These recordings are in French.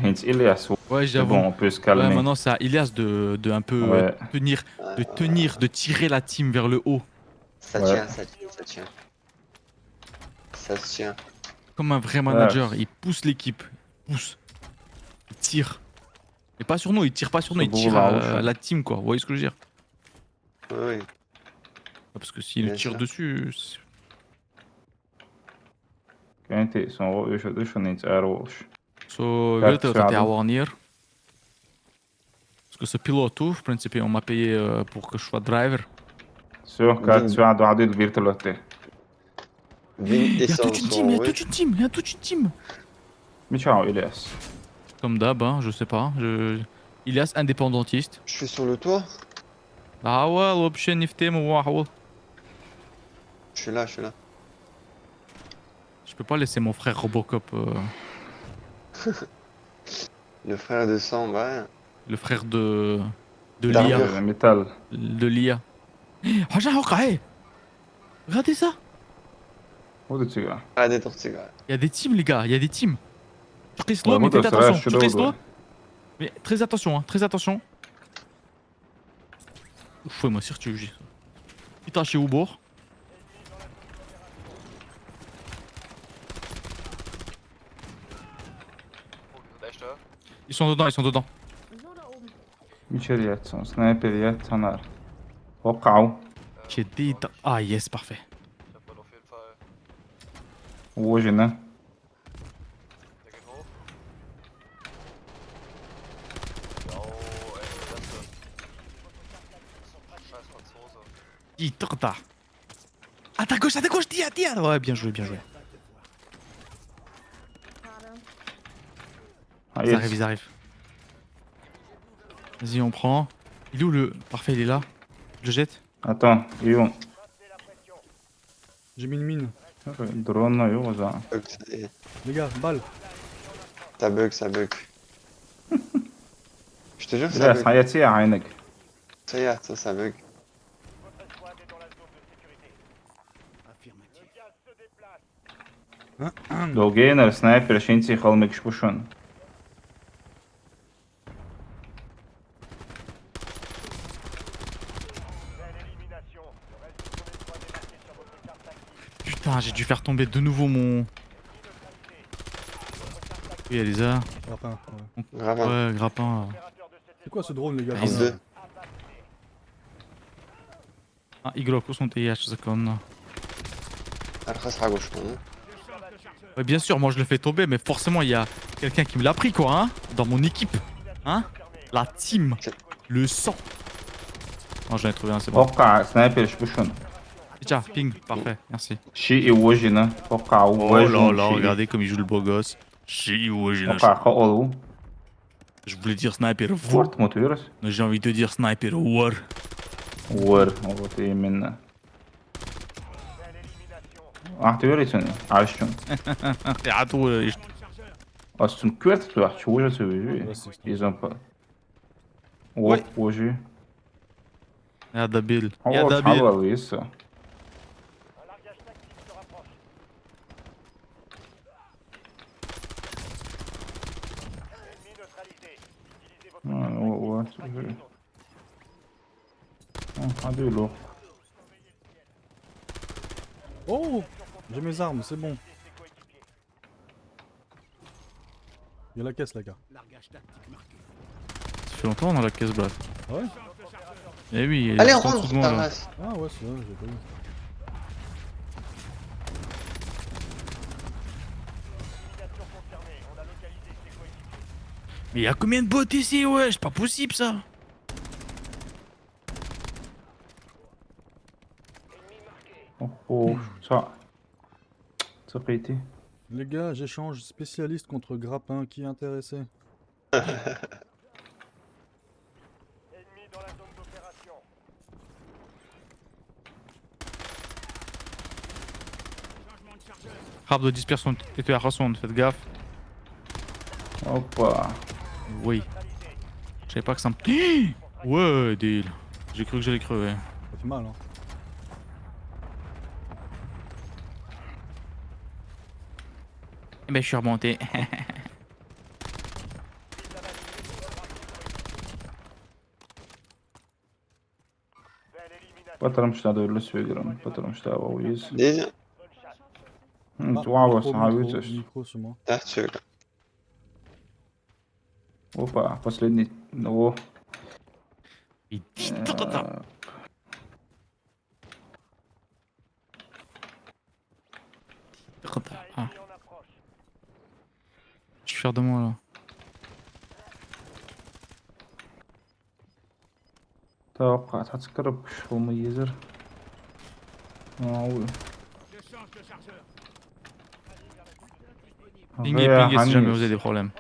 mais Ilias, Ouais, c'est j'avoue. bon, on peut se Ouais, calmer. maintenant c'est à Ilias de un peu Ouais, tenir, de tenir, de tirer la team vers le haut. Ça ouais, tient, ça tient, ça tient. Ça se tient. Comme un vrai ouais. manager. Il pousse l'équipe. Il pousse. Il tire. Et pas sur nous, il tire pas sur nous, Ce il beau tire lâche. à la team, quoi. Vous voyez ce que je veux dire? Oui, oui, Parce que s'il nous bien tire sûr. dessus. Kenti, son röös niet erős. So, Как wilt dat сяду? warnier. Parce que ce pilote, в принципе, on m'a payé pour que je sois driver. Все, как Vin, сяду عدد virtulotti. Vin Il y a descend toute de une team, son il y a toute rush. une team, il y a toute une team. Mais ciao, Ilias. Comme d'hab, hein, je sais pas. Ilias indépendantiste. Je suis sur le toit. Ah ouais, вообще не в тему, waouh. Je suis là, je suis là. Je peux pas laisser mon frère Robocop, Le frère descend, ouais. le frère de l'IA. D'armure. الميتال. De l'IA. Regarde, regarde, regardez ça. ودي تيجا. Ah, des tortillas. Ouais. Il y a des teams, les gars, il y a des teams. Tu slow, mais ومدة faites attention. سراش Tu شدود. slow, mais très attention, hein, très attention. Fouille-moi, si tu veux. Il t'a chez Oubourg. Ils sont dedans, ils sont dedans. ميشريات son سنايبريات هنار. وقعوا. J'ai des. Ah, yes, parfait. وجنا. Il t'a. À ta gauche, Tia, Tia. Ouais, bien joué, bien joué. Ils arrivent, ils arrivent. Vas-y, on prend. Il est où le. Parfait, il est là. Je le jette. Attends, يو. J'ai mis une mine. درون يو زع. Bug, ça y est. Les gars, balle. Ça bug, ça bug. Je te jure, ça لا bug. حياتي عينك. Ça y est, ça bug. لو جينا السنايبر شينتي خلمك شبوشون. Putain, j'ai dû faire tomber de nouveau mon. Oui, Elisa. Enfin, ouais. Grave. Ouais, grappin. C'est quoi ce drone, les gars? Prise deux. Ah, Iglo, où sont tes yachts, con. Après, ça gauche. Hein. Ouais, bien sûr, moi je le fais tomber, mais forcément, il y a quelqu'un qui me l'a pris, quoi, hein. Dans mon équipe. Hein. La team. Le sang. Non, j'en ai trouvé un, c'est bon. وقع سنايبر شبوشون. Tiens, ping, parfait, merci. شيء وجنا. وقعوا. Oh là وجن là, شيء. regardez comme il joue le beau gosse. وقع خقلوا. Je voulais dire sniper war, فورت موتورس. mais j'ai envie de dire sniper war. ور. وطي منا. أعتبرتني عايشون. Et à tout, أصلا كويت تروح شو وجه سوي. Ouais, c'est- إذا با. Ouais. وجه. يا دبيل يا هو دبيل. حلو لسه. هو هذه له. Oh! J'ai mes armes, c'est bon. Il y a la caisse, les gars. Ça fait longtemps dans la caisse basse. Ah ouais? Eh oui, il y a Allez, des on centaines rentre, de monde, ta là. race. Ah ouais, c'est vrai, j'ai pas vu. Mais il y a combien de bots ici, ouais? C'est pas possible ça. Oh, ça. Ça peut être. Les gars, j'échange spécialiste contre grappin. Qui est intéressé? Frappe de dispersion TTR Rasson, faites gaffe. Hoppa. Oui. Je savais pas que ça me. Ouais, deal. J'ai cru que j'allais crever. Ça fait mal, hein. Eh ben, je suis remonté. Потому что надо вернуть играм. Потому что виз. Déjà. Ah, Туава micro, савицеш. micro sur moi. Да, celui-là. Опа, последний. Ну, Иди туда. Туда. Ah. Je suis fier de moi là. توقعت هتسكرب شو ميزر. oui. Pinguer si jamais vous avez des problèmes.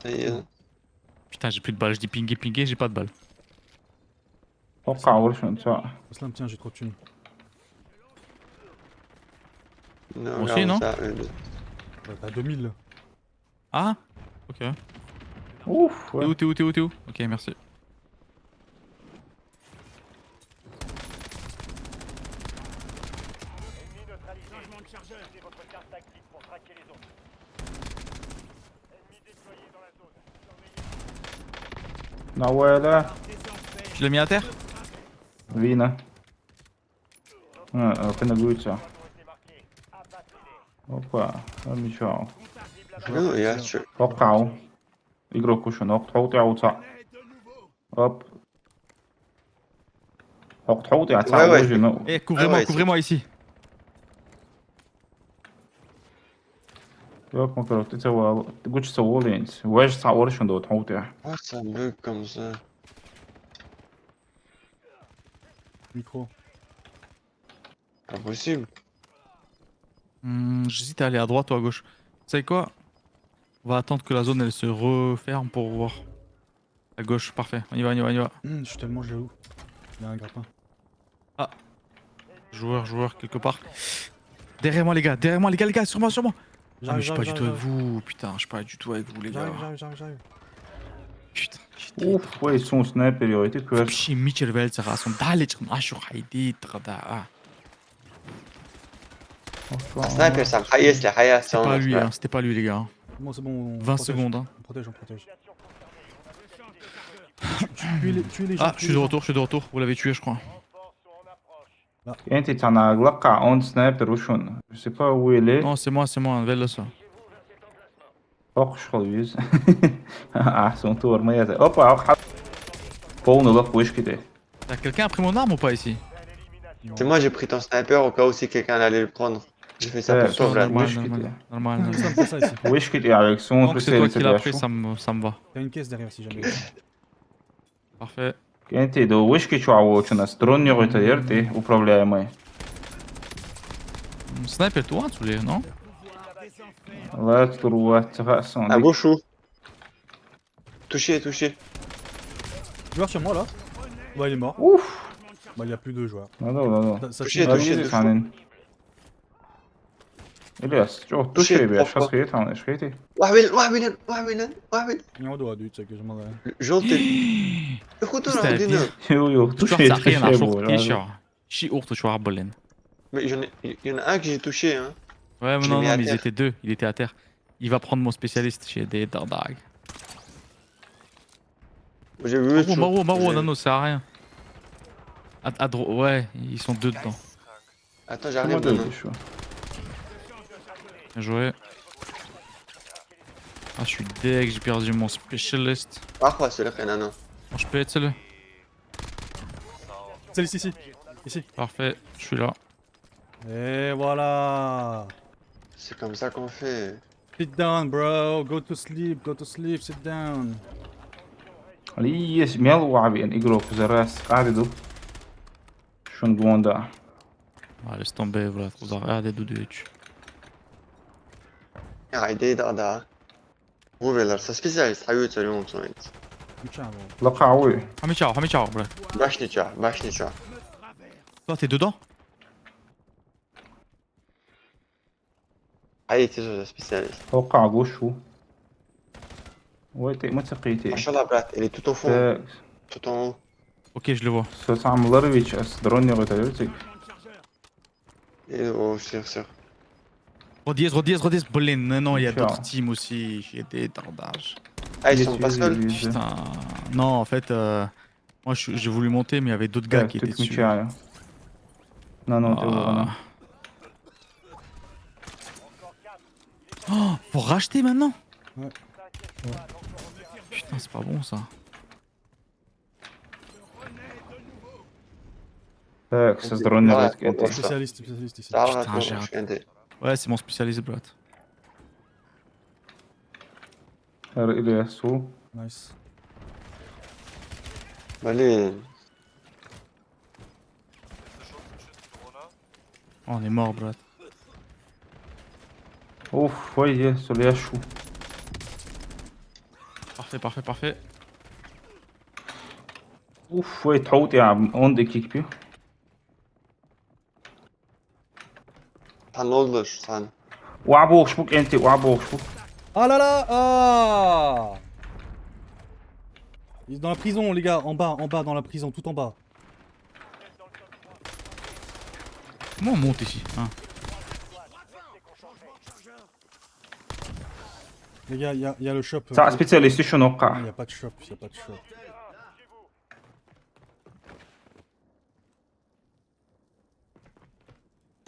Ça y est. Putain, j'ai plus de balles. Je dis pinguer, j'ai pas de balles. توقع ورش انت. Aslam, tiens, j'ai trop de thunes. Non, Moi aussi, non ça, Bah, t'as 2000 là. Ah. Ok. Ouf, T'es ouais. où, t'es où, t'es où, t'es où? Ok, merci. نوالا Tu l'as mis à terre? فينا. كنا جوتشا. اوبا مشاو. non, il y a celui توقعوا يقروا كوشن وقت حوطي عوطا. هوب. وقت حوطي عطا Ouais, ouais. وجنو. Eh, couvrez-moi, ouais, couvrez-moi ici. يوك مكرو تتسوى تقولش سوولينز واش تصور شنو دوت حوطي. Ah, ça bug comme ça. Micro. Pas possible. J'hésite à aller à droite ou à gauche. Vous savez quoi? On va attendre que la zone elle se referme pour voir. À gauche, parfait. On y va, on y va, on y va. Je suis tellement jaloux. Il y a un grappin. Joueur, quelque part. Derrière moi, les gars, sur moi, sur moi. Ah, mais je suis pas du tout avec vous, putain, je suis pas du tout avec vous, les gars. J'arrive. Putain, اوف وي سون سنايبر يوريتي كويس. شي ميتشل فيلت راسهم دالج نعشو حيدي تغدا. Un sniper, ça me haïs les haïs. C'était pas lui, les gars. Bon, c'est bon. 20 protège. secondes. Hein. On protège. Tuez les gens. Ah, je suis de retour, vous l'avez tué, je crois. انت تنقلق اون سنايبر وشون je sais pas où il est. Non, c'est moi, Vella ça. فوق شخلويز. احسن تور ما يزال اوبا اوقع فوق نضف وش كده. T'as quelqu'un a pris mon arme ou pas ici? C'est moi, j'ai pris ton sniper au cas où si quelqu'un allait le prendre. J'ai fait ça Ouais, pour toi, Vlad. Normal. Ça me fait ça ici. وش كده avec son Donc c'est toi qui l'as pris, ça me va. T'as une caisse derrière si jamais. Parfait. انت دو وش كده شو عوضنا سترون يغيرتي управляемый. Sniper toi, tu l'es, non? لا تروح تفاصون. À gauche où? Touché. Joueur sur moi là. Bah, il est mort. Ouf. Bah, il y a plus de joueurs. Non. Ça Touché, tire- touché. ثاني. إلياس شو توشي بيا شخص خيط أنا إيش خيتي. واحد On doit du check, je m'en vais. جولتي écoute là on dit non. يو Tu توشي vois, ça rien à توشي short, بو. Kisha. Chi ourt, tu vois, Bollen. Mais il y en a un que j'ai touché hein. Ouais, mais Je non, l'ai mis à mais ils terre. étaient deux, il était à terre. Il va prendre mon spécialiste chez des dardags. J'ai vu Maro, non, ça sert à rien. À droite, ouais, ils sont deux dedans. Attends, شو j'arrive ما maintenant. أدري شو. Bien joué. Ah, je suis deg, j'ai perdu mon specialist. Parfois c'est le Renano. Bon, je peux être seul. C'est ici. Parfait, je suis là. Et voilà. C'est comme ça qu'on fait. Sit down, bro. Go to sleep. Sit down. لي يسميل وعبي إن إجرو في زراس قاعدة. شو نقول ده. Ah, laisse tomber, voilà, trop d'arrêt. Regardez, Doudou. عيدي ده هو بيلر سبيسياليست حيوت اليوم صويت Putain, bon. لقاوي. Hami ciao, bro. باشني تشع Toi, t'es dedans? عيدي تيجو سبيسياليست توقع وشو. ويتي ما تقيتي. ما شاء الله برات اللي tout au fond tout en haut. Ok, je le vois. ستعملرويتش أسترون يغيرتي. Et oh sûr. Redies, Bollen. Non, il y a Sure. d'autres teams aussi. J'ai des dardages. Ah ils sont pas seuls. Putain. Non, en fait, Moi, j'ai voulu monter, mais il y avait d'autres gars qui étaient توت dessus. مشاعر Non, non, t'es ouvert, non. Oh, faut racheter maintenant? Ouais. Putain, c'est pas bon ça. Ça se drone Ouais, avec bon, NT. Spécialiste ici. تعال Putain, j'ai هات raté. انت Ouais, c'est mon spécialiste, brat. Eliasu. Nice. مالين. Oh, on est mort, brat. Ouf, ouais, sur les Yashu. Parfait, parfait, parfait. Ouf, ouais, تحوط يا عم اون دي كيك بيو. حنوضلش تعال. وعبوك شبوك انت وعبوك شبوك. Ah là là. Ah. Il est dans la prison, les gars. En bas, dans la prison, tout en bas. Comment on monte ici hein? Les gars, il y a le shop. ساعة سبيسياليست شنو Non, il وقع؟ n'y a pas de shop, il n'y a pas de shop.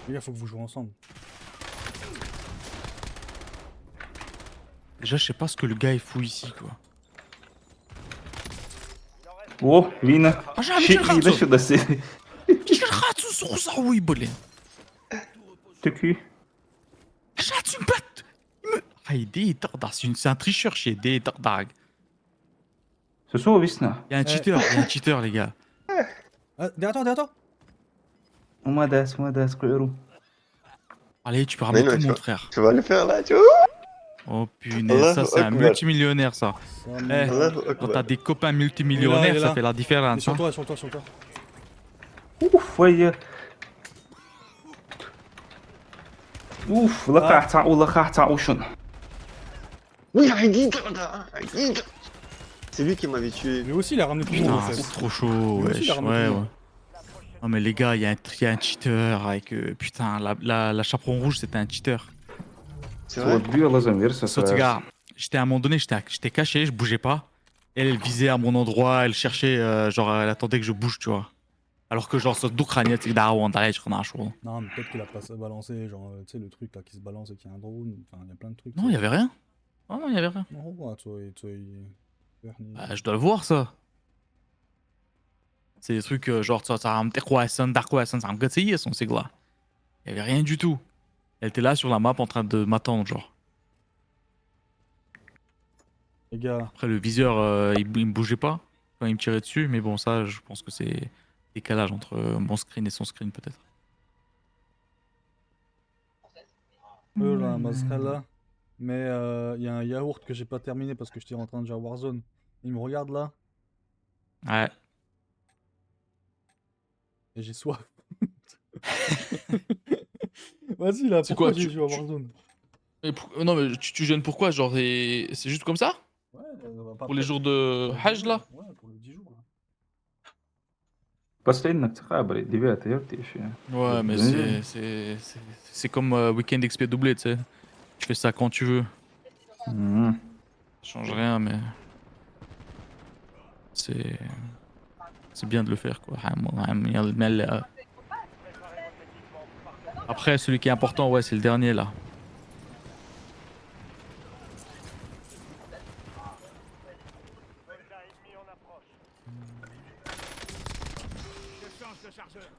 Les gars, faut que vous jouez ensemble. Déjà, je sais pas ce que le gars il fout ici, quoi. اوه لينا Ah, j'ai un شيء petit ليش ratou. دسي J'ai un ratou sur ça, oui, bolé. تكي. J'ai une patte. Ah, il dit, c'est un tricheur chez des tardag. سوسو بيسنا. Il y a un cheater, les gars. Ah, derrière toi. وما داس قيرو. Allez, tu peux ramener Mais tout non, le monde, frère. Tu vas le faire là, tu Oh punaise, ça Allahu c'est un Akbar. multimillionnaire, ça. Ça, Eh, mais- Allahu quand t'as Akbar. des copains Il est multimillionnaires, là. ça fait la Il est différence. sur Hein. toi, sur toi, sur toi. اوف وي. اوف لقى تاع ولا قاع تاع وشن. Oui, Aïdid, Aïdid. C'est lui qui m'avait tué. Lui aussi, il a ramené tout le monde. Putain, en fait. c'est trop chaud, Lui aussi, il wesh. a ramené Ouais, tout le ouais. monde. Non mais les gars, il y a un cheater avec... putain, la chaperon rouge, c'était un cheater. C'est سوى vrai? بيو لازم يرسل. Sauf que, gars, j'étais à un moment donné, j'étais caché, je bougeais pas. Elle visait à mon endroit, elle cherchait, genre, elle attendait que je bouge, tu vois. Alors que, genre, ce doukraniet, c'est d'Awan, d'ailleurs, je chaud. Non, mais peut-être qu'il a pas balancé, genre, tu sais, le truc là qui se balance et qui a un drone. Enfin, il y a plein de trucs. Non, il y avait rien. Oh non, il y avait rien. Non, ouais, Bah, je dois le voir, ça. C'est des trucs, genre, ça me décroissant, ça me gâtille, son sigle là. Il y avait rien du tout. Elle était là sur la map en train de m'attendre, genre. Les gars, Après, le viseur, il me bougeait pas quand il me tirait dessus, mais bon, ça, je pense que c'est décalage entre mon screen et son screen, peut-être. eux là, Mazrella. Mais il y a un yaourt que j'ai pas terminé parce que j'étais en train de jouer à Warzone. Il me regarde là Ouais. et j'ai soif. Vas-y là, C'est pourquoi quoi, j'ai tu- joué à tu- Warzone? Non, mais tu gênes pourquoi? Genre, c'est juste comme ça? Ouais, Pour les jours de Hajj, là? Ouais, pour les 10 jours là. بس لانك تقابل دي بيها تيرتي شي. Ouais, mais Bien. c'est comme Weekend XP doublé, tu sais. Tu fais ça quand tu veux. Ça change rien, mais. C'est bien de le faire, quoi. Après, celui qui est important, ouais, c'est le dernier, là.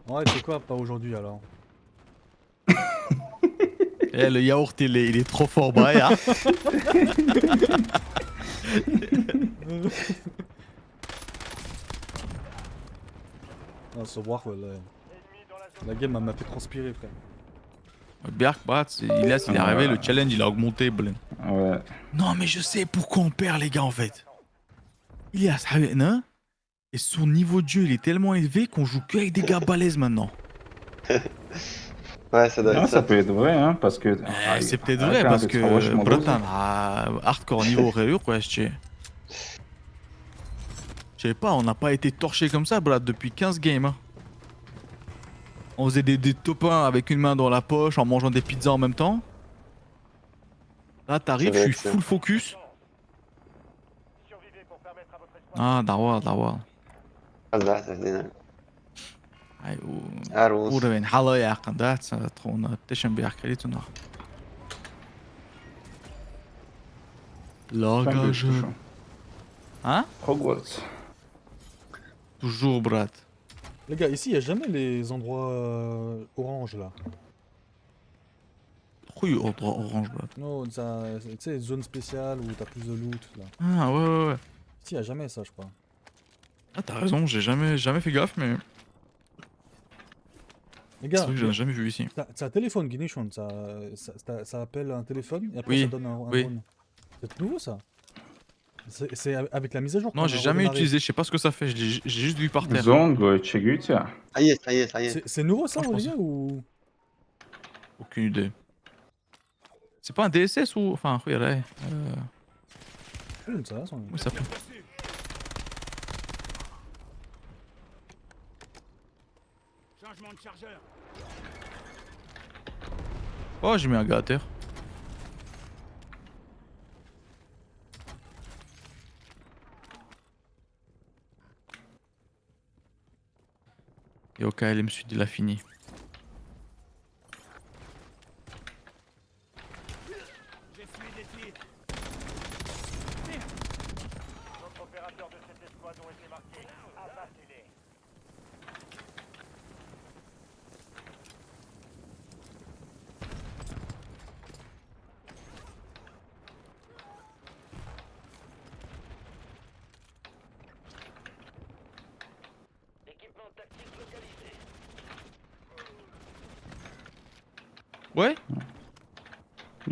Ouais, c'est quoi, pas aujourd'hui alors? Eh, le yaourt, il est trop fort, bah, hein. Ah, ce voir, la game elle m'a fait transpirer, frère. Bjark, bah, il est arrivé, le challenge, il a augmenté, blin. Ouais. Non, mais je sais pourquoi on perd, les gars, en fait. Il est à Sahabena, et son niveau de jeu, il est tellement élevé qu'on joue que avec des gars balèzes maintenant. Ouais, ça doit Ah, être ça ça. peut être vrai, hein, parce que. C'est peut-être vrai, parce que Breton a hardcore niveau réu, quoi, je sais pas, on n'a pas été torché comme ça, Brad, depuis 15 games. Hein. On faisait des top 1 avec une main dans la poche, en mangeant des pizzas en même temps. Là, t'arrives, je suis full focus. Ah, Darwar. خدعت هذينا Ay, عروس uuden halajaakan tässä, että on tesen biakkelituna. Lagage. Hein? Hogwarts. Toujours, brat. Les gars, ici, il a jamais les endroits orange là. Pourquoi il y a orange, brat? Non, ça, tu sais, zone spéciale où t'as plus de loot là. Ah, ouais. Ici, il a jamais ça, je crois. Ah, t'as raison, j'ai jamais fait gaffe, mais Les c'est gars, vrai que j'en ai jamais vu ici. t'as un téléphone, Guinichon, ça appelle un téléphone et après Oui, ça donne un oui. drone. C'est tout nouveau ça. C'est avec la mise à jour. Non, qu'on j'ai a jamais redémarré. utilisé, je sais pas ce que ça fait, j'ai juste vu par terre. Zongo Chigutia. ça y est C'est nouveau ça, Ah, je les pensais. gars ou... Aucune idée. C'est pas un DSS ou. Enfin, regarde, Je ne sais pas, ça. comment ça s'appelle? Changement de chargeur. Oh, j'ai mis un gars à terre. Et au cas, elle me suit, il a fini. J'essuie des tirs. D'autres opérateurs de cette escouade ont été marqués. Abattez-les. Équipement tactique localisé. Ouais?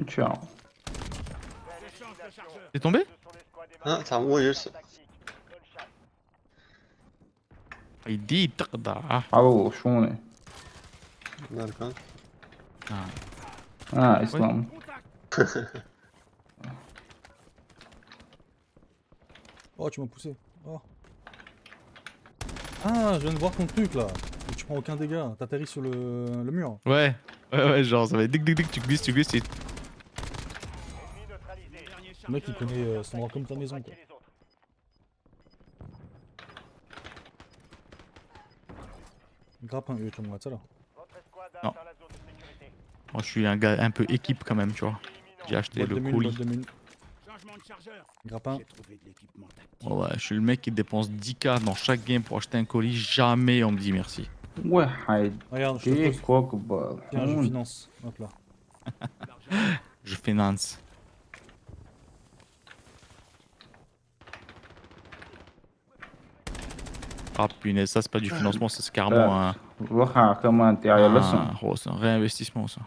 Ciao. Je change de chargeur. T'es tombé? Sur l'escouade et ها تاع هو يرسل tactique. Bonne chasse. Il dit تقطع. عو شوني. بارك اسلام. Oh, tu m'as poussé. Oh. Ah, je viens de voir ton truc là. Et tu prends aucun dégât. T'atterris sur le mur. Ouais, genre ça va dic tu glisses et. Ennemi neutralisé. Dernier Le mec, il chargeur. connaît son endroit comme ta maison quoi. Traquez les autres. Grappin, tu vois ça là. Votre escouade a Non. atteint la zone de sécurité. Moi je suis un gars un peu équipe quand même, tu vois. J'ai acheté Boîte le de mine, colis. boîte de mine. Changement de chargeur. Grappin. J'ai trouvé de l'équipement tactique. Oh ouais, je suis le mec qui dépense 10K dans chaque game pour acheter un colis. Jamais on me dit merci. واحد Regarde, je te pose. ديك وكبر. Tiens, je finance. Hop là. Je finance. Ah punaise, ça c'est pas du financement, ça c'est carrément un. روحها كمان تاعي لسن. Oh, c'est un réinvestissement ça.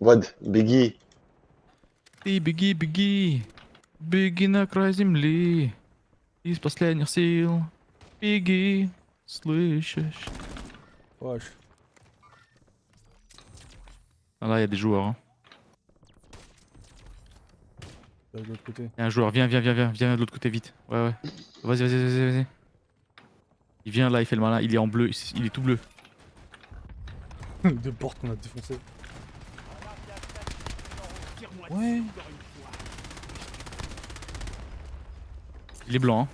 ود بيجي Ty Biggie. Biggie на край земли. Из последних сил. Biggie. Слышишь? Wesh. Ah, là, il y a des joueurs. Hein. De l'autre côté. Il y a un joueur, viens de l'autre côté vite. Ouais. Vas-y. Il vient là, il fait le malin, il est en bleu, il est tout bleu. Deux portes qu'on a défoncées. Tire-moi Ouais. dessus encore une fois. Il est blanc. Hein.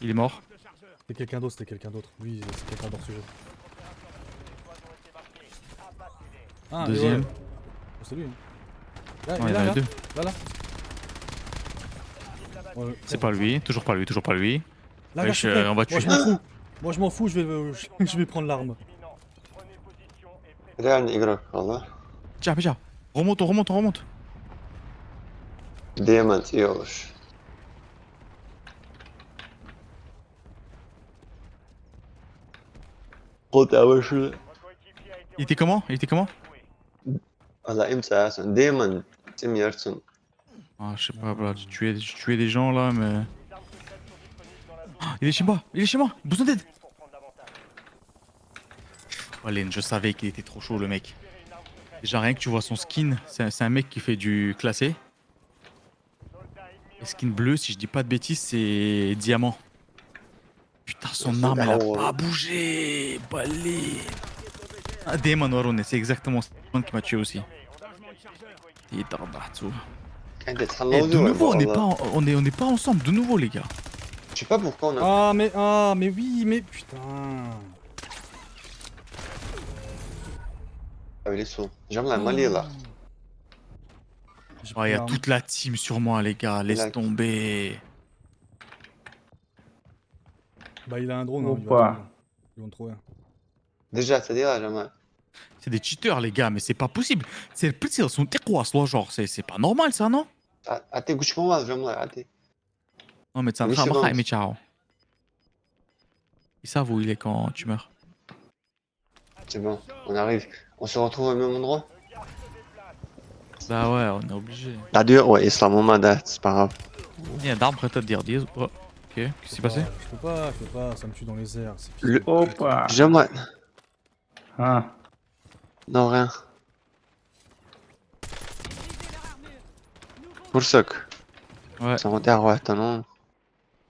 Il est mort. Change de chargeur. C'était quelqu'un d'autre, Lui, c'est quelqu'un d'autre sujet. Ah, et Deuxième. ouais. Oh, c'est lui. Hein. Là, Ouais, il il y est en là, a deux. là. Ouais, C'est pas lui, toujours pas lui. Là, Wesh, je suis prêt. on va tuer. Moi, je m'en fous, je vais prendre l'arme. Prenez position et préparez. رجعني اقرا والله Tiens, remonte. ديمانت يوش قلت اول شيء Votre coéquipier a été Il était comment retrouvé. والله امتى اصلا ديما تم يرسم Ah, je sais pas, voilà, j'ai tué des gens là, mais. Les armes secrètes sont disponibles dans la zone. Ah, il est chez moi, besoin d'aide. Une pour prendre l'avantage. Oh, Len, je savais qu'il était trop chaud le mec. Récupérez une arme secrète. Déjà, rien que tu vois son skin, c'est un mec qui fait du classé. Soldat ennemi Le skin bleu, si je dis pas de bêtises, c'est diamant. Putain, son Le arme, elle a soldat, pas bougé. Balé. Ah, Demon Warone, c'est exactement ce qui m'a tué aussi. Changement de chargeur. Il est tardatu. كانت Eh, تحلو de nouveau, on n'est pas ensemble, de nouveau, les gars. Je sais pas pourquoi on a. Ah mais oui, mais putain. Ah, les sauts. J'aime la Mali là. J'ai Oh, pris y a l'arme. toute la team sur moi, les gars. Laisse Là. tomber. Bah il a un drone, hein, il va Opa. te... Ils vont te trouver. Déjà, ça dira, jamais. C'est des cheaters, les gars, mais c'est pas possible. C'est le petit, ils sont quoi, genre. C'est pas normal, ça, non? Attends, gauche-moi, j'aime la rater. Non, mais c'est un Oui, train c'est bon. mais ciao. Ils savent où il est quand tu meurs. C'est bon, on arrive. On se retrouve au même endroit. Bah ouais, on est obligé. La dure, ouais, Islam Omada, c'est pas grave. Il y a d'armes prêtes à te dire 10. Oh. Ok, qu'est-ce qui s'est passé? Je peux pas, ça me tue dans les airs. c'est fils Le- de pute. Opa. J'aimerais. Ah. Non, rien. Pour ce que. Ouais. Ça va dire, ouais, t'as non.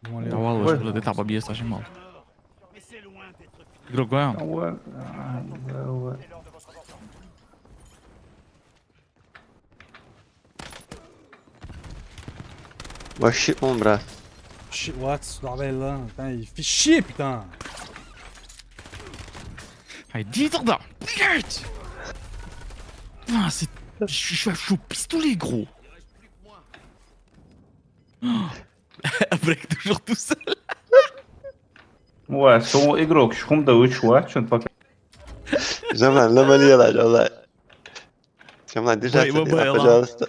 Ils vont aller Ah là. ouais, je voulais t'avoir bien ça, j'ai mal. Mais c'est loin d'être fini. Gros quoi? Ouais. Ah, ouais. Ouais, shit, mon bras. Shit, what? Ce bordel là. Putain, il fait chier, putain. Allez, 10 ans là! Putain! Ah, c'est. Je suis au pistolet, gros! Avec toujours tout seul! Ouais, son igrok شكون ضويت شويه شنو باك J'aimerais la Mali là, j'aimerais. J'aimerais déjà, Ouais, ça ouais, dira, ouais, pas là. juste.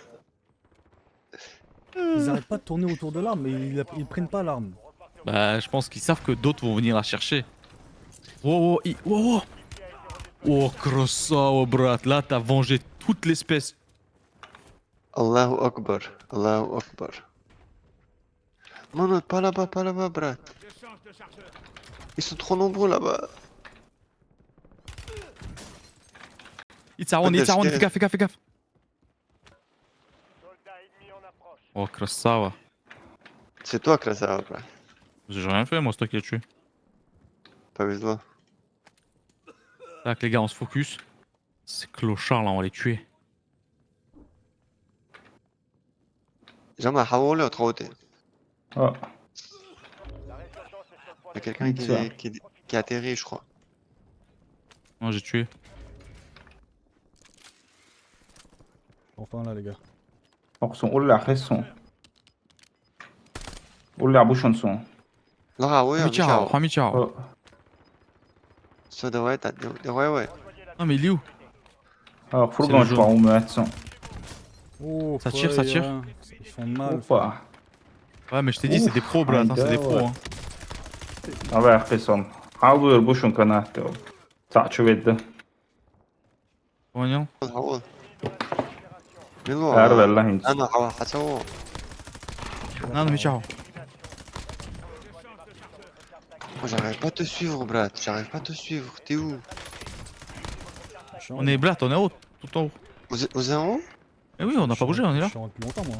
Ils arrêtent pas de tourner autour de l'arme, mais ils prennent pas l'arme. Bah, je pense qu'ils savent que d'autres vont venir la chercher. Oh, oh, oh, oh! Oh, красава, брат! Là, t'as vengé toute l'espèce. Allahu Akbar, Allahu Akbar. Non, pas là-bas, brat. Je change de chargeur. Ils sont trop nombreux là-bas. Itzaoun, fais gaffe, fais gaffe, fais gaffe! Soldat ennemi en approche. Oh, красава! C'est toi, Krasava, brat. J'ai rien fait, moi, c'est toi qui l'as tué. Pas besoin. Tac, les gars, on se focus. Ces clochards là, on va les tuer. J'aimerais حولي وتروتي. اه La résurgence est sur le point Il y a de quelqu'un Ça. qui atterrit, je crois. Non, j'ai tué. Enfin là, les gars. اقسم قول لي خصهم قول لي عبوشن صون Là, ah ouais, Hami ciao, Hami ciao. اه Ça devrait être. Ouais. Non, mais il est où? اه C'est فرقوا le jaune. نشبعوا ماتسون Oh, Ça tire, ça tire. hein. Ils font mal. اوبا Ouais, mais je t'ai dit, c'est des pros, brat, hein, c'est des pros. Hein. ابا خصهم حاولوا يربوشون كنات تعشوا بيده Voyons. حول. ميلو. ارد الله انت انا حسوي. Non, mais ciao. Moi, j'arrive pas à te suivre, brat. J'arrive pas à te suivre. T'es où? On est blat, on est haut, tout en haut. Vous êtes en haut? Eh oui, on n'a pas bougé, on est là. Je suis depuis longtemps, moi.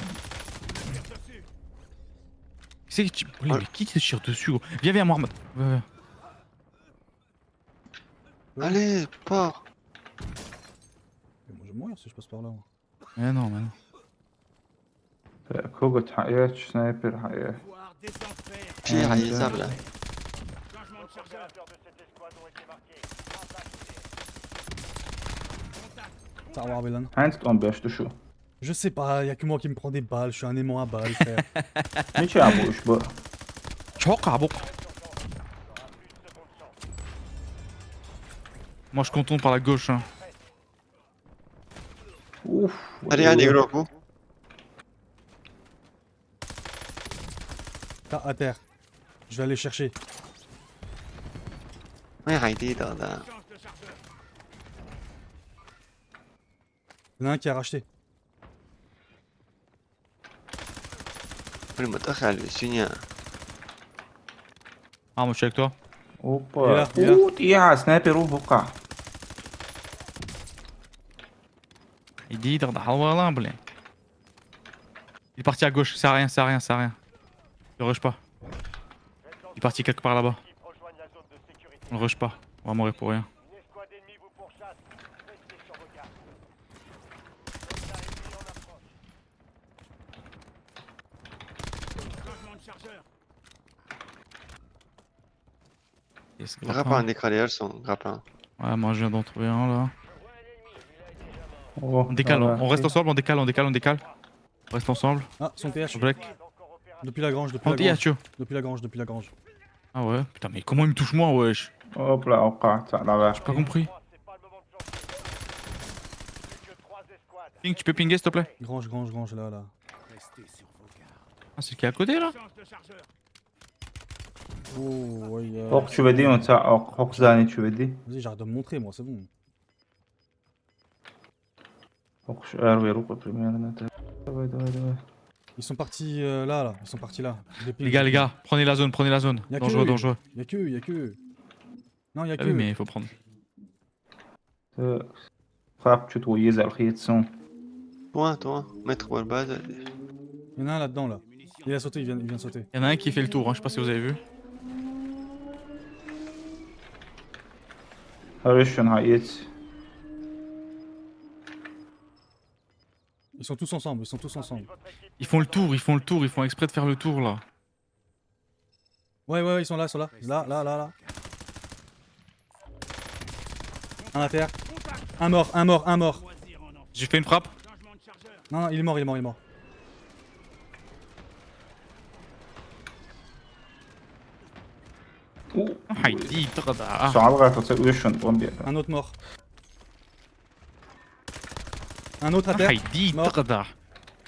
C'est qui, mais qui te tire dessus, gros? Viens, Mohamed. Viens. Allez, pars. Mais moi, je vais mourir si je passe par là. Moi. Mais non, mais non. كوغت حقيقة سنايبر حقيقة Voir des enfers. J'ai réalisable là. Changement de chargeur. Opérateurs de cette escouade ont été marqués. Ça va, Bélan. هانت تقوم باش تشو Je sais pas, y'a que moi qui me prend des balles, je suis un aimant à balles, frère. مش عبوش بقى Choc à bouc. Moi, je contourne par la gauche. Hein. اوف Allez, allez, gros. T'as à terre. Je vais aller chercher. Ouais, arrêtez, là. Change de chargeur. Il y en a un qui a racheté. Le moteur, elle est signée. Ah, moi, je suis avec toi. اوبا يلا. اوه يا سنايبر وقع Il dit, dans la blé. Il est parti à gauche, c'est rien, c'est rien, c'est rien. Ne rush pas. Il est parti quelque part là-bas. Équipes rejoignent la zone de sécurité. On le rush pas. On va mourir pour rien. Une escouade ennemie vous pourchasse. Restez sur vos gardes. Soldat ennemi en approche. Changement de chargeur. Yes, Grappin, un écran léal son grappin. Ouais, moi je viens d'en trouver un là. Oh, On décale, voilà. on reste ensemble, on décale. On reste ensemble. Ah, son TH. Black. Depuis la grange, depuis On la dit à grange. Tio. Depuis la grange, depuis la grange. Ah ouais, putain, mais comment il me touche moi, wesh? Hop là, وقعت على J'ai باقي. pas compris. C'est pas le moment de planter. Plus que 3 escouades. Ping, tu peux pinguer s'il te plaît? Grange, grange, grange, là, là. Ah, c'est le qui est à côté là? Change de chargeur. Oh, ouais. فوق شو بدي وانت فوق زاني شو بدي Vas-y, j'arrête de me montrer, moi, c'est bon. فوق شو اروي روح بريمير نتا دواي دواي دواي Ils sont partis là, là. Ils sont partis là. Je les ping, Les gars, je les les gars, prenez la zone, prenez la zone. Y'a que Dangereux, eux. dangereux. ping. Y'a que eux, y'a que eux. Non, y'a Ah que oui, eux. mais il faut prendre. خاف شو تويز على الخيط سون Toi, mettre pour le base. Il y en a un là-dedans, là. Il a sauté, il vient de sauter. Il y en a un qui fait le tour, hein, je sais pas si vous avez vu. هاي شو نهايت Ils sont tous ensemble, ils sont tous ensemble. Ils font le tour, ils font exprès de faire le tour là. Ouais, ouais, ouais, ils sont là, ils sont là. Là, là, là, là. Un à terre. Un mort, un mort, un mort. Choisir en J'ai fait une frappe. changement de chargeur. Non, non, il est mort, il est mort, il est mort. Heidi, تغدى. شو عبغى تسوي وشن بومبي Un autre mort. Un autre à terre. Heidi, Mort. تغدى.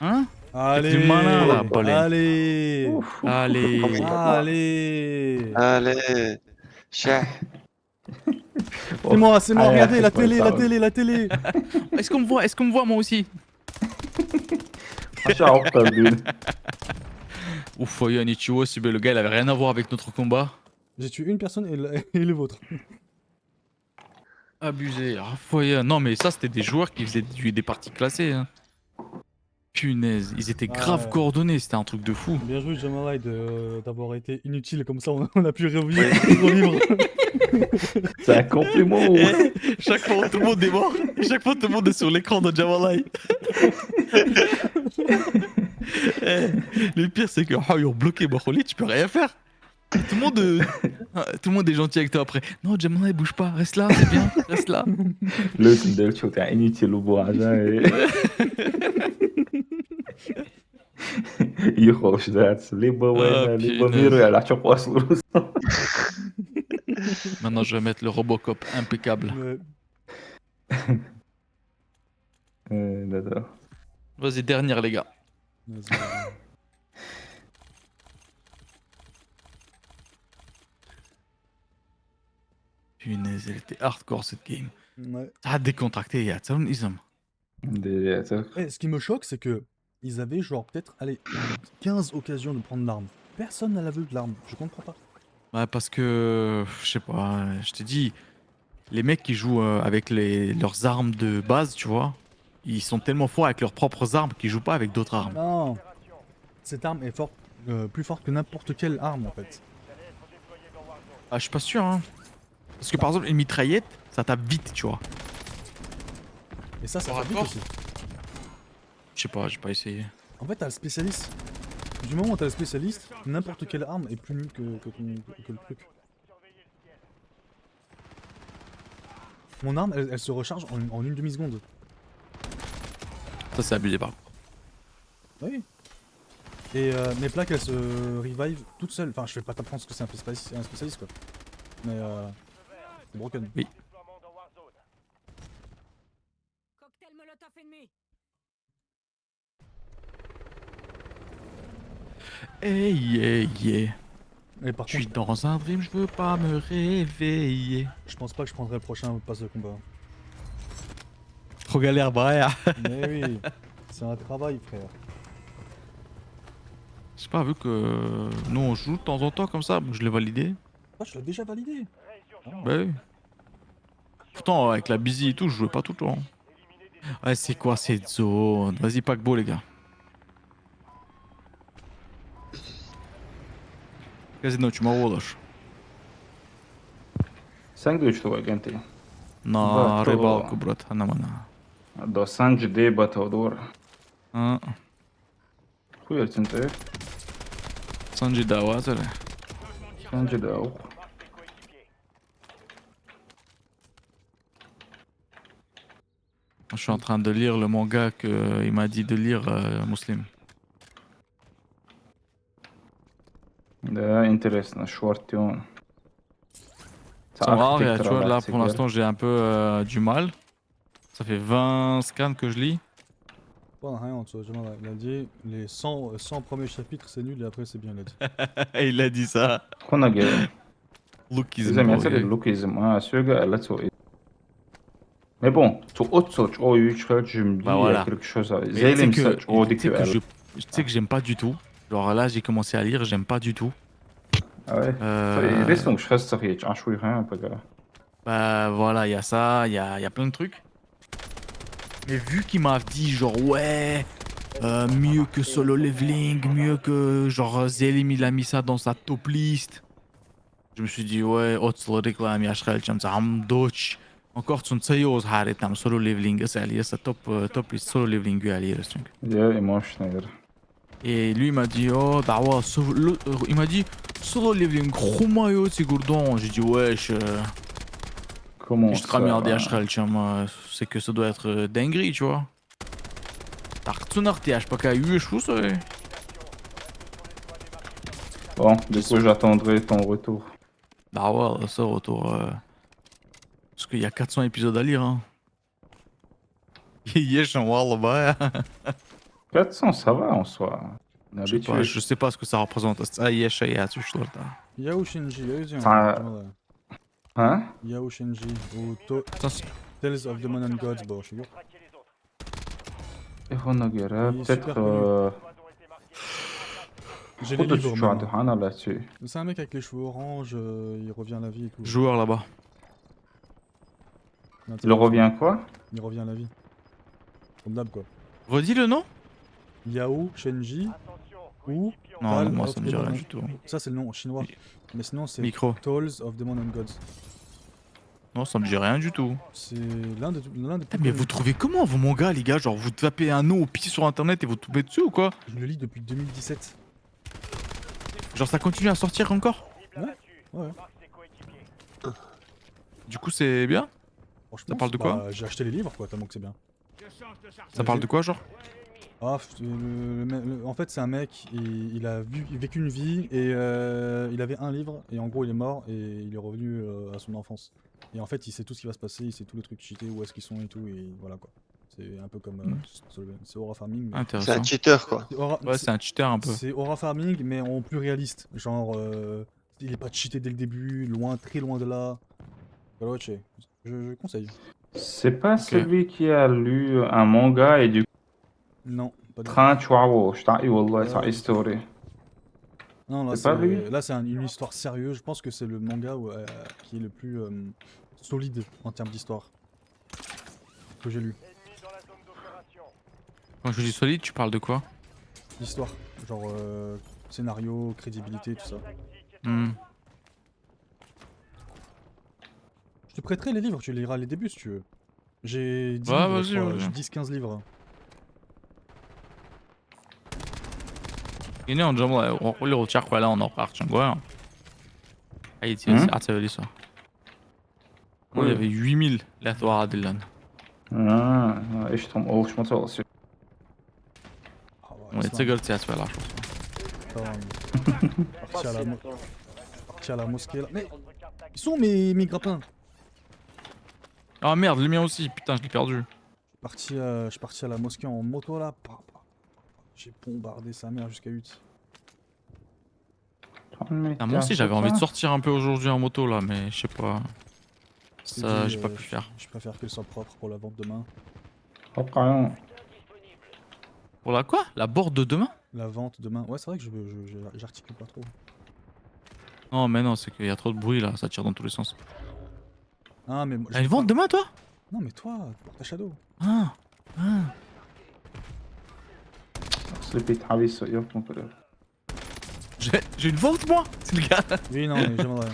Hein? Allez, du malin, là, Bolin. allez, Allez. allez. Allez. Chah. C'est moi, Allez, regardez, la arrête, télé, ça la va. télé, la télé. Est-ce qu'on me voit? Est-ce qu'on me voit moi aussi? شو عبقر دين Ouf, Yann Ichigo, si le gars il avait rien à voir avec notre combat. J'ai tué une personne et le vôtre. Abusé. Ah, Foya. Non, mais ça, c'était des joueurs qui faisaient des parties classées. Hein. Punaise, ils étaient Ah grave ouais. coordonnés, c'était un truc de fou. Bien joué, Jamalai, d'avoir été inutile comme ça, on a pu réveiller le livre. C'est un compliment. Chaque fois, tout le monde est mort. Chaque fois, tout le monde est sur l'écran de Jamalai. Le pire, c'est que ils ont bloqué Bakholi, tu peux rien faire. Tout le monde est gentil avec toi après. Non, Jamalai, bouge pas, reste là, c'est bien, reste là. لو تندل شو تاع inutile وبواجا يخوش ذات لي بوين لي بميرو على شوق وصل Maintenant, je vais mettre le Robocop impeccable. d'accord. Vas-y, dernière, les gars. Vas-y. Punaise, elle était hardcore cette game. Ouais. Ça a décontracté, y'a ça, ils ont. Eh, ce qui me choque, c'est que ils avaient genre peut-être, allez, 15 occasions de prendre l'arme. Personne n'a la vue de l'arme, je comprends pas. Ouais, parce que, je sais pas, je t'ai dit, les mecs qui jouent avec leurs armes de base, tu vois, ils sont tellement forts avec leurs propres armes qu'ils jouent pas avec d'autres armes. Non, cette arme est forte, plus forte que n'importe quelle arme en fait. Ah, je suis pas sûr, hein. Parce que par exemple, une mitraillette, ça tape vite, tu vois. Et ça Par fait vite rapport aussi. Je sais pas, j'ai pas essayé. En fait, t'as le spécialiste. Du moment où t'as le spécialiste, n'importe quelle arme est plus nulle que le truc. Mon arme, elle se recharge en une demi-seconde. Ça, c'est abusé, par contre. Oui. Et mes plaques, elles se revive toutes seules. Enfin, je fais pas t'apprendre ce que c'est un spécialiste quoi. Mais c'est broken. Oui. Cocktail molotov ennemi. Hey, hey, yeah. Et par Je suis contre, dans un dream, je veux pas me réveiller. je pense pas que je prendrai le prochain pass de combat. Trop galère, bah. Mais oui, c'est un travail, frère. J'ai pas vu que nous on joue de temps en temps comme ça, donc je l'ai validé. Ah, je l'ai déjà validé. Bah oui. Pourtant, avec la busy et tout, je jouais pas tout le temps. Ouais, c'est quoi cette zone? Vas-y, paquebot, les gars. Casino, tu m'enrôles. 5 شو انت Non, Bah, رباك برات انا مانا. دو سانج دي باتودور اه خويا انت سانجي داوا زلمه. سانج داو Je suis en train de lire le manga qu'il m'a dit de lire, Muslim. ده انترستنا شورتيون. C'est rare, et tu vois, là pour l'instant j'ai un peu du mal. Ça fait 20 scans que je lis. Pas rien, tu vois, Jamal, il a dit les 100 premiers chapitres c'est nul et après c'est bien, il a dit. Il a dit ça. كنا جاي Lookism. زي ما يصير اللوكيزم سوغا elle a tout. Mais bon, tu autres au Utrecht, je me dis, Bah il y voilà. a quelque chose à... Mais Zélim, tu sais ça, que, oh, tu sais que DQL. tu sais que j'aime pas du tout. Genre là j'ai commencé à lire, j'aime pas du tout. Ah ouais. Laisse-nous, je reste sérieux, tu as joué rien, pas grave. Bah voilà, il y a ça, il y a plein de trucs. Mais vu qu'il m'a dit genre ouais, mieux que solo leveling, mieux que genre Zélim il a mis ça dans sa top list. Je me suis dit ouais, autre réclame يا شخال كم عم دوتش. Encore tu ne sais pas حارت تعمل solo leveling, c'est top list solo leveling عليه le truc. Yeah, emotional. Et lui il m'a dit oh dawa il m'a dit solo leveling خمايو تي gourdon. J'ai dit wesh. Comment Je te ça ramène des va? HRL, c'est que ça doit être dinguerie, tu vois. T'as t'es pas qu'à eu, je ça. Bon, du coup, j'attendrai ton retour. Bah ouais, ça retour. Parce qu'il y a 400 épisodes à lire, hein. Yesh, wallah, bah. 400, ça va en soi. On est habitué. Je sais pas ce que ça représente. Ah, yesh, tu vois. Yao Shinji, y'a eu Ça- Jamal. Hein? Yao Shinji, ou Ça, c'est- Tales of the Man and Gods, bon, je suis sûr. Et on a guerre, Il est peut-être... super connu. J'ai les خد livres الشو même. عند حنا là-dessus. C'est un mec avec les cheveux orange, il revient à la vie et tout. joueur là-bas. Il revient quoi? Il revient à la vie. Comme d'hab quoi. Redis le nom? Yao Shenji ou Non, Tal moi of ça me the dit rien Demon- du tout. Ça c'est le nom chinois. Mais sinon c'est Micro. Tales of Demon and Gods. Non, ça me dit rien du tout. C'est l'un des Putain, mais vous trouvez comment vos mangas, les gars? Genre, vous tapez un nom au pied sur internet et vous tombez dessus ou quoi? Je le lis depuis 2017. Genre, ça continue à sortir encore? Ouais. Du coup, c'est bien? Franchement, Ça parle de quoi? bah, j'ai acheté les livres quoi, tellement que c'est bien. Je change de chargeur. Ça parle de quoi, genre? Ah, en fait, c'est un mec, il a vécu une vie et il avait un livre et en gros il est mort et il est revenu à son enfance. Et en fait, il sait tout ce qui va se passer, il sait tous les trucs cheatés, où est-ce qu'ils sont et tout, et voilà quoi. C'est un peu comme. C'est Aura Farming. Mais... C'est Intéressant. un cheater quoi. Ouais, c'est un cheater un peu. C'est Aura Farming, mais en plus réaliste. Genre, il est pas cheaté dès le début, loin, très loin de là. Voilà, je conseille. C'est pas celui qui a lu un manga et du Non, pas du tout. train Chihuahua. Je t'ai dit, wallah, c'est histoire. Non, là, C'est pas lui là, c'est une histoire sérieuse. Je pense que c'est le manga qui est le plus solide en termes d'histoire que j'ai lu. Quand je dis solide, tu parles de quoi? L'histoire, genre scénario, crédibilité, tout ça. Hmm. Je te prêterai les livres, tu liras les débuts si tu veux. J'ai 10 Ouais, livres, vas-y, je crois. vas-y. J'ai 10-15 livres. هنا نجمع وقول له تشاق ولا نوقع تشنقوا اي تي Hmm? عتبلي ça. Moi, il y avait 8000 لا ثوا دلان. ايش تهم اوش متواصل. Ah, ouais, Ouais, tu sais Islam. que tu as là, je pense. Parti à la mosquée là. Mais ils sont mes grappins. Ah merde, le mien aussi, putain, je l'ai perdu. Je suis parti à la mosquée en moto là. J'ai bombardé sa mère jusqu'à 8. Ah, moi aussi, j'avais envie de sortir un peu aujourd'hui en moto là, mais je sais pas. Ça, j'ai pas pu faire. Je préfère qu'elle soit propre pour la vente demain. Pour la quoi? La board de demain? La vente demain. Ouais, c'est vrai que j'articule pas trop. Non, mais non, c'est qu'il y a trop de bruit là, ça tire dans tous les sens. Ah, mais. T'as une vente demain, toi? Non, mais toi, pour ta Shadow. Ah, ah. J'ai une vente, moi? C'est le gars. Oui, non, mais j'aimerais.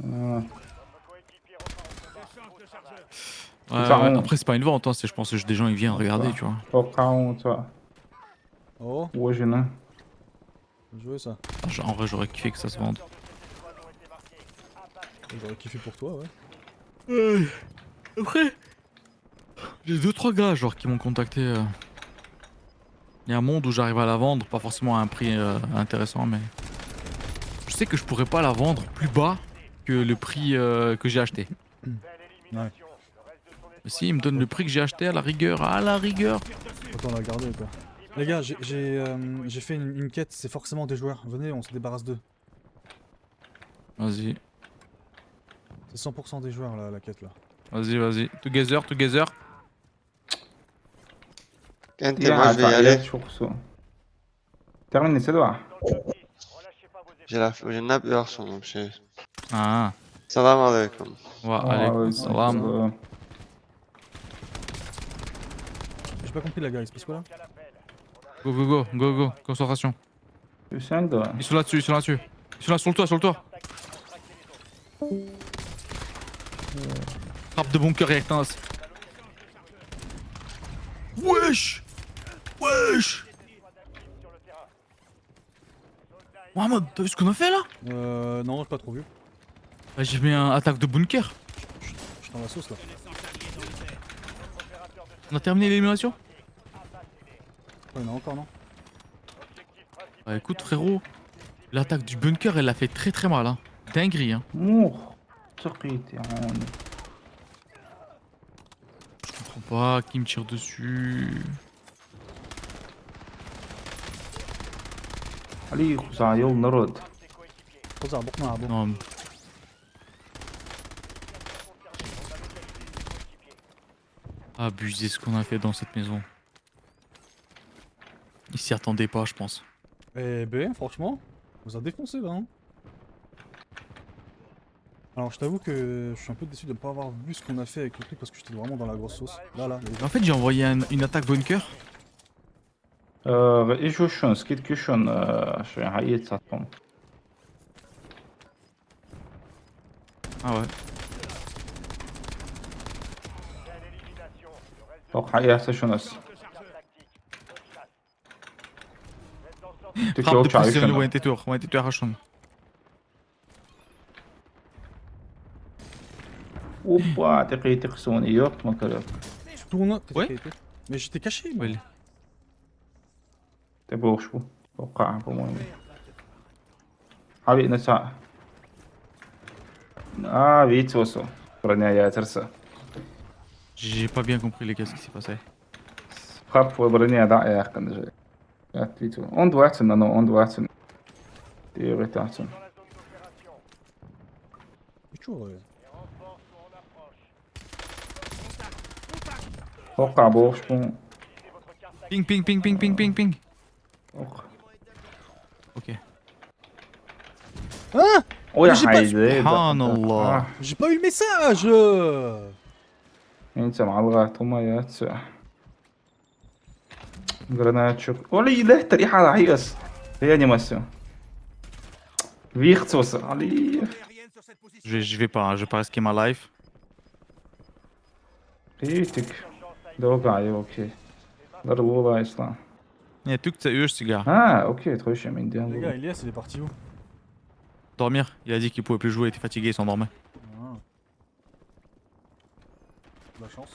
Je change de chargeur. Ouais, après, c'est pas une vente, hein, c'est je pense que des gens ils viennent regarder, tu vois. Oh, وجنا je veux ça. En vrai, j'aurais kiffé que ça se vende. J'aurais kiffé pour toi, ouais. Après, J'ai 2-3 gars genre qui m'ont contacté. Il y a un monde où j'arrive à la vendre, pas forcément à un prix intéressant, mais je sais que je pourrais pas la vendre plus bas que le prix que j'ai acheté. Ouais. Mais si, il me donne le prix que j'ai acheté à la rigueur, Autant la garder quoi. Les gars, j'ai fait une quête, c'est forcément des joueurs. Venez, on se débarrasse d'eux. Vas-y, C'est 100% des joueurs là, la quête là. vas-y. Together. Kent et يا moi, je vais y aller. فعاليات شخصو termine سلوى J'ai une nappe version, donc je... Ah, Ça va m'aller comme. wa alaykoum salam. J'ai pas compris la gars, il se passe quoi là? Go, concentration. يسند Ils sont là-dessus. Ils sont là sur le toit. Frappe de bunker et actance. Wesh. Mohamed, t'as vu ce qu'on a fait là? Non, j'ai pas trop vu. Bah, j'ai mis un attaque de bunker. Je suis dans la sauce là. On a terminé l'élimination? Oh, il y en a encore, non? Bah écoute frérot, l'attaque du bunker elle a fait très mal hein. Dinguerie hein. موخ سقيت يا عوني Je comprends pas qui me tire dessus. علي خزع يلا نرد خذ على بقنا على بق. Non. Abusé ce qu'on a fait dans cette maison. Ils s'y attendaient pas je pense. Eh ben, franchement, on vous a défoncé là, hein. Alors, je t'avoue que je suis un peu déçu de ne pas avoir vu ce qu'on a fait avec le truc parce que j'étais vraiment dans la grosse sauce. Là, les En fait j'ai envoyé une attaque bunker. ايشو شون سكيت كيشون شو عيط ساتهم Ah ouais. توقع يا شونس Frappe de précision de Wintetur Hachon. اوبا تقي تقسوني يوت ما كلف Tu tournes. Ouais. Mais j'étais caché, moi. Ouais. تبغى شو توقع بمهم حبيبي نساء بيتوسو برنيا يا ترسا J'ai pas bien compris les gars ce qui s'est passé. خاف برنيا داع يا اخي نجي يا تيتو اون واتسن انا اون واتسن دي غيتاتسن C'est chaud, ouais. توقع بوش بون Ping. Ok. Hein? ويا j'ai pas- حيدي Subhanallah. J'ai pas eu le message! انت مع الغات وما ياتسع جرانات شوك ولي له تريحة رعيس هي انيماسيون فيختوس علي Je vais pas, hein, je vais pas risquer ma life. قيتك دوقع اوكي ضربوا الله اصلا Il y a tout que t'as eu, ce gars. اوكي تخش من Les gars, دي Elias, il est parti où? Dormir. Il a dit qu'il pouvait plus jouer, il était fatigué, il s'endormait. Ah. La chance.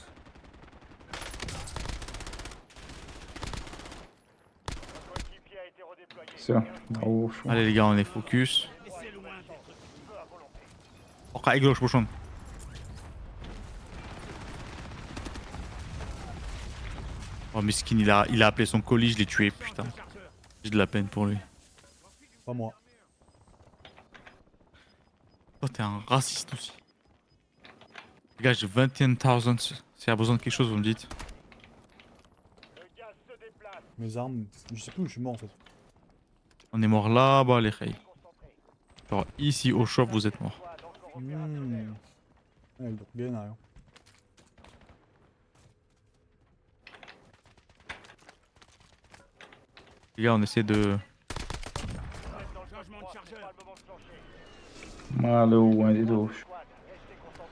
سير اوف Allez les gars, on est focus. Ok, gauche, bouchon. Oh miskin, il a appelé son colis, je l'ai tué, putain. J'ai de la peine pour lui. Pas moi. Oh, t'es un raciste aussi. Les gars, j'ai 21 000. S'il y a besoin de quelque chose, vous me dites. Mes armes, je sais plus où je suis mort en fait. On est mort là-bas, les reilles. Genre ici au shop, vous êtes mort. Ouais, donc bien rien. Les gars, on essaie de... مالو وين دوش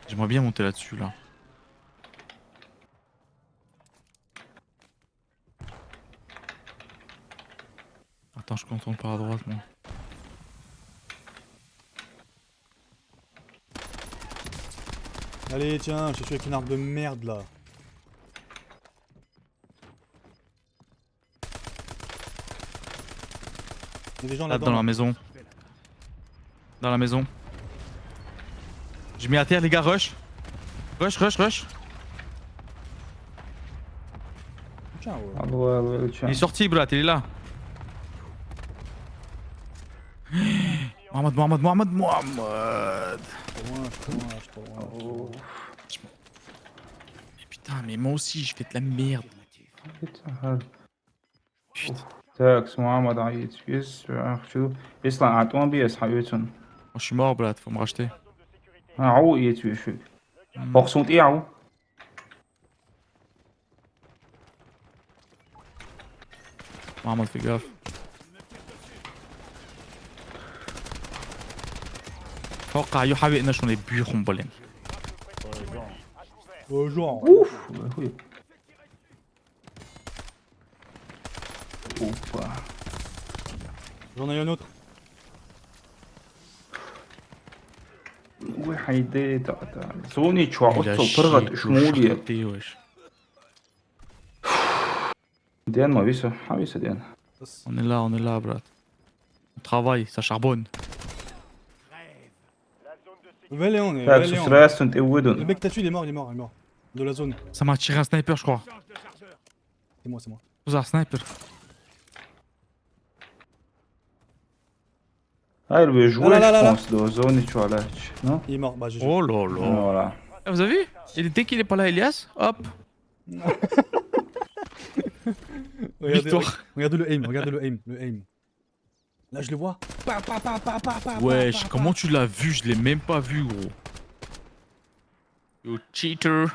J'aimerais bien monter là-dessus, là. Attends, je contourne par à droite, moi. Allez, tiens, je suis avec une arme de merde là. Il y a des gens Là, là-dedans. dans la là. maison. Dans la maison. J'ai mis à terre, les gars, rush. Rush. Tiens, ouais. Alô, Il est tiens. sorti, brat, il est là. Mohamed. Trop loin, trop loin. Oh, Mais putain, mais moi aussi, je fais de la merde. putain. تاكس محمد عيط يسرع شو يطلع على الطومبيس حبيبتهم Oh, je suis mort, brat, faut me racheter. عو يتوي شو بخصوت ايه عو Mohamed, fais gaffe. توقع يو حبيبنا شو يبيخهم بولين. Genre. اوف اوف J'en ai un autre. وحيدي زوني تشوا Il a اوتو chié, برغت شمولي clocheté, wesh. ديان ما بيسا حبيسا ديان On est là, brat. On travaille, ça charbonne. Va Léon, va تاكس Léon. ستريس انت Le ودن mec que t'as tué, il est mort. De la zone. Ça m'a tiré un sniper, je crois. Change de chargeur. C'est moi. Vous un sniper. هاي اللي بيجوي لا، لا، لا، لا. بونس دو زوني تشوا علاش نو Il est mort. Bah, GG. Oh là là. فوالا Ah, vous avez vu? Dès qu'il est pas là, Elias, hop. Victoire. Regardez le aim. Là, je le vois. Wesh, comment tu l'as vu? Je l'ai même pas vu, gros. Yo, cheater.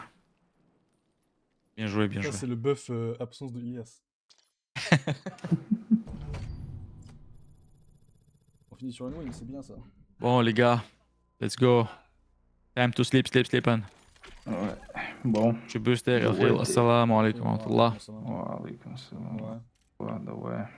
Bien joué. Ça, c'est le buff absence de Ilias. On finit sur une win, c'est bien ça. Bon, les gars, let's go. Time to sleep, man. بون Je suis booster. Assalamu alaikum wa rahmatullah. وعليكم السلام Ouais. وهذا